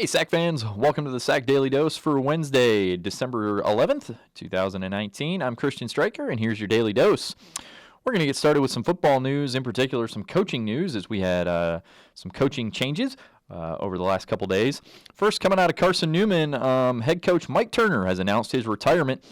Hey, SAC fans, welcome to the SAC Daily Dose for Wednesday, December 11th, 2019. I'm Christian Stryker, and here's your Daily Dose. We're going to get started with some football news, in particular some coaching news, as we had some coaching changes over the last couple days. First, coming out of Carson Newman, head coach Mike Turner has announced his retirement.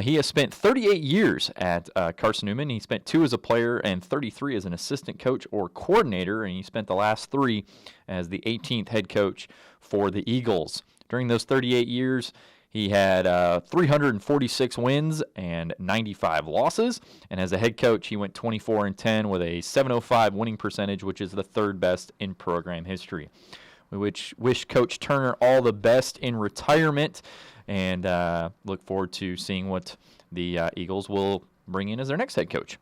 He has spent 38 years at Carson Newman. He spent 2 as a player and 33 as an assistant coach or coordinator, and he spent the last 3 as the 18th head coach for the Eagles. During those 38 years, he had 346 wins and 95 losses, and as a head coach, he went 24-10 with a .705 winning percentage, which is the 3rd best in program history. We wish Coach Turner all the best in retirement, and look forward to seeing what the Eagles will bring in as their next head coach.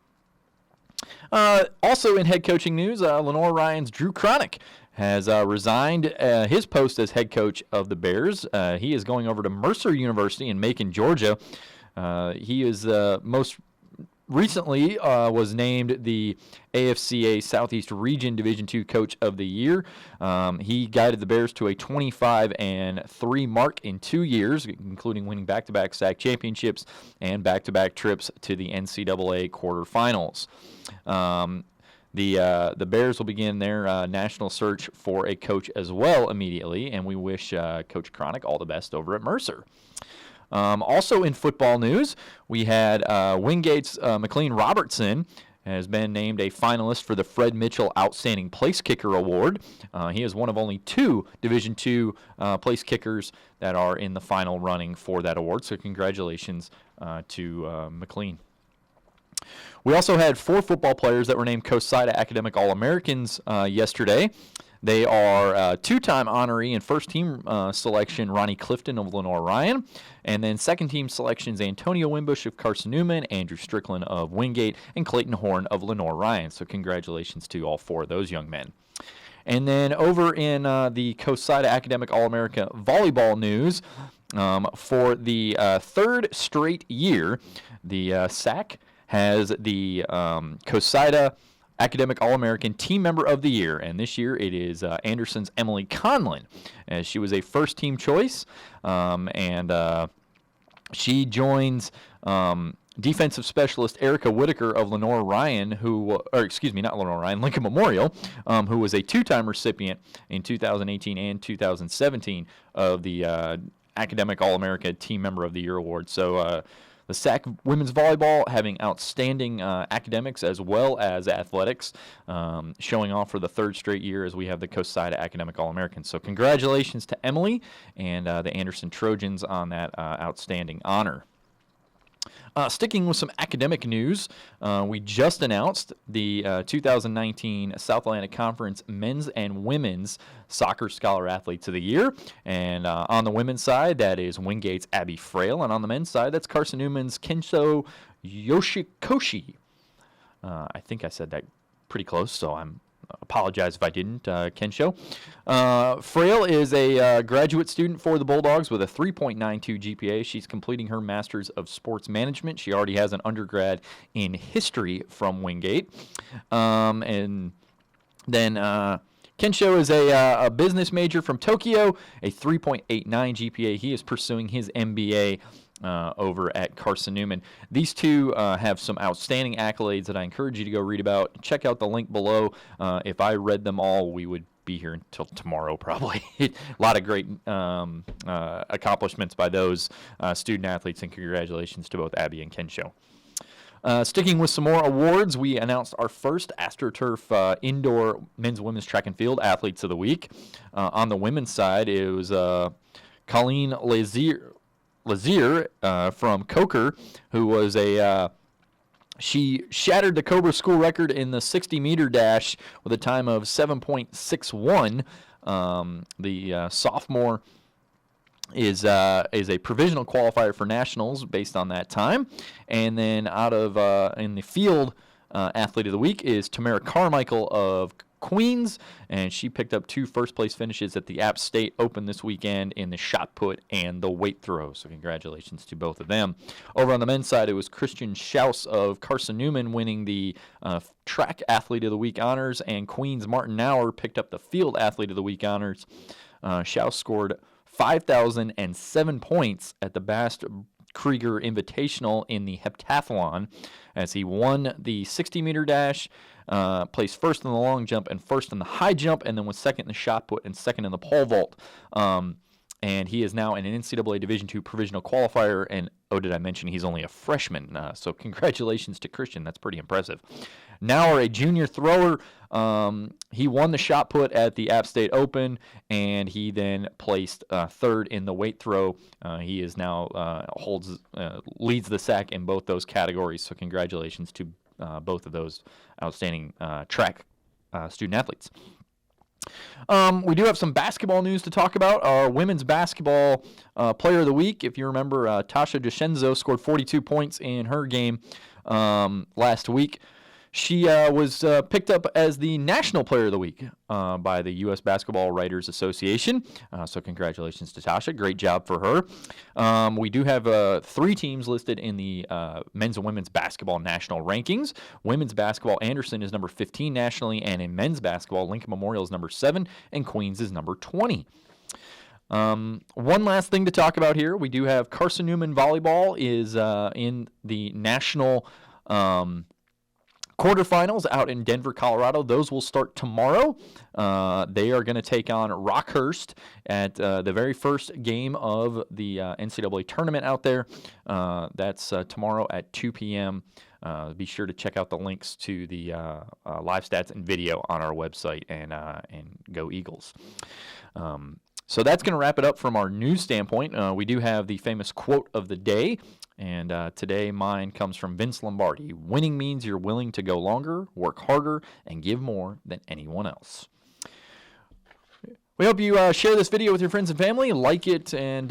Also in head coaching news, Lenore Ryan's Drew Cronick has resigned his post as head coach of the Bears. He is going over to Mercer University in Macon, Georgia. He is most recently was named the AFCA Southeast Region Division II Coach of the Year. He guided the Bears to a 25-3 mark in 2 years, including winning back-to-back SAC championships and back-to-back trips to the NCAA quarterfinals. The Bears will begin their national search for a coach as well immediately, and we wish Coach Cronick all the best over at Mercer. Also in football news, we had Wingate's McLean Robertson has been named a finalist for the Fred Mitchell Outstanding Place Kicker Award. He is one of only 2 Division II place kickers that are in the final running for that award, so congratulations to McLean. We also had 4 football players that were named COSIDA Academic All-Americans yesterday. They are 2-time honoree and first-team selection Ronnie Clifton of Lenore Ryan, and then second-team selections Antonio Wimbush of Carson Newman, Andrew Strickland of Wingate, and Clayton Horn of Lenore Ryan. So congratulations to all 4 of those young men. And then over in the COSIDA Academic All-America volleyball news, for the 3rd straight year, the SAC has the COSIDA Academic All-American Team Member of the Year, and this year it is Anderson's Emily Conlon, as she was a first-team choice, and she joins defensive specialist Erica Whitaker of Lenore Ryan, Lincoln Memorial, who was a 2-time recipient in 2018 and 2017 of the Academic All-America Team Member of the Year award. So the SAC women's volleyball having outstanding academics as well as athletics, showing off for the 3rd straight year as we have the COSIDA Academic All-Americans. So congratulations to Emily and the Anderson Trojans on that outstanding honor. Sticking with some academic news, we just announced the 2019 South Atlantic Conference Men's and Women's Soccer Scholar Athletes of the Year. And on the women's side, that is Wingate's Abby Frail. And on the men's side, that's Carson Newman's Kensho Yoshikoshi. I think I said that pretty close, so I'm apologize if I didn't, Kensho. Frail is a graduate student for the Bulldogs with a 3.92 GPA. She's completing her Master's of Sports Management. She already has an undergrad in history from Wingate. And then Kensho is a business major from Tokyo, a 3.89 GPA. He is pursuing his MBA over at Carson Newman. These 2 have some outstanding accolades that I encourage you to go read about. Check out the link below. If I read them all, we would be here until tomorrow probably. A lot of great accomplishments by those student athletes, and congratulations to both Abby and Kensho. Sticking with some more awards, we announced our first AstroTurf indoor men's and women's track and field athletes of the week. On the women's side, it was Colleen Lazier from Coker, who was she shattered the Cobra school record in the 60-meter dash with a time of 7.61. The sophomore is a provisional qualifier for nationals based on that time. And then out of in the field, athlete of the week is Tamara Carmichael of Queens, and she picked up 2 first-place finishes at the App State Open this weekend in the shot put and the weight throw. So congratulations to both of them. Over on the men's side, it was Christian Schaus of Carson Newman winning the track athlete of the week honors, and Queens Martin Nauer picked up the field athlete of the week honors. Schaus scored 5,007 points at the Bast Krieger Invitational in the heptathlon as he won the 60-meter dash, placed first in the long jump and first in the high jump, and then was second in the shot put and second in the pole vault. And he is now an NCAA Division II provisional qualifier. And, oh, did I mention he's only a freshman? So congratulations to Christian. That's pretty impressive. Now a junior thrower. He won the shot put at the App State Open, and he then placed third in the weight throw. He is now leads the SAC in both those categories. So congratulations to both of those outstanding track student athletes. We do have some basketball news to talk about. Our women's basketball player of the week, if you remember, Tasha DeScenzo scored 42 points in her game last week. She was picked up as the National Player of the Week by the U.S. Basketball Writers Association. So congratulations to Tasha. Great job for her. We do have 3 teams listed in the men's and women's basketball national rankings. Women's basketball, Anderson is number 15 nationally, and in men's basketball, Lincoln Memorial is number 7, and Queens is number 20. One last thing to talk about here. We do have Carson Newman Volleyball is in the national quarterfinals out in Denver, Colorado. Those will start tomorrow. They are going to take on Rockhurst at the very first game of the NCAA tournament out there. That's tomorrow at 2 p.m. Be sure to check out the links to the live stats and video on our website, and go Eagles. So that's going to wrap it up from our news standpoint. We do have the famous quote of the day. And today mine comes from Vince Lombardi. Winning means you're willing to go longer, work harder, and give more than anyone else. We hope you share this video with your friends and family, like it, and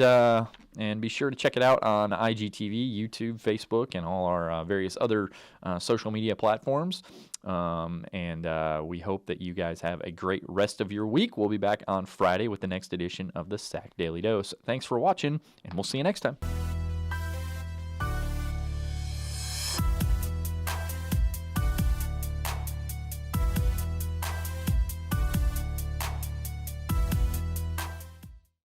be sure to check it out on IGTV, YouTube, Facebook, and all our various other social media platforms. And we hope that you guys have a great rest of your week. We'll be back on Friday with the next edition of the SAC Daily Dose. Thanks for watching, and we'll see you next time.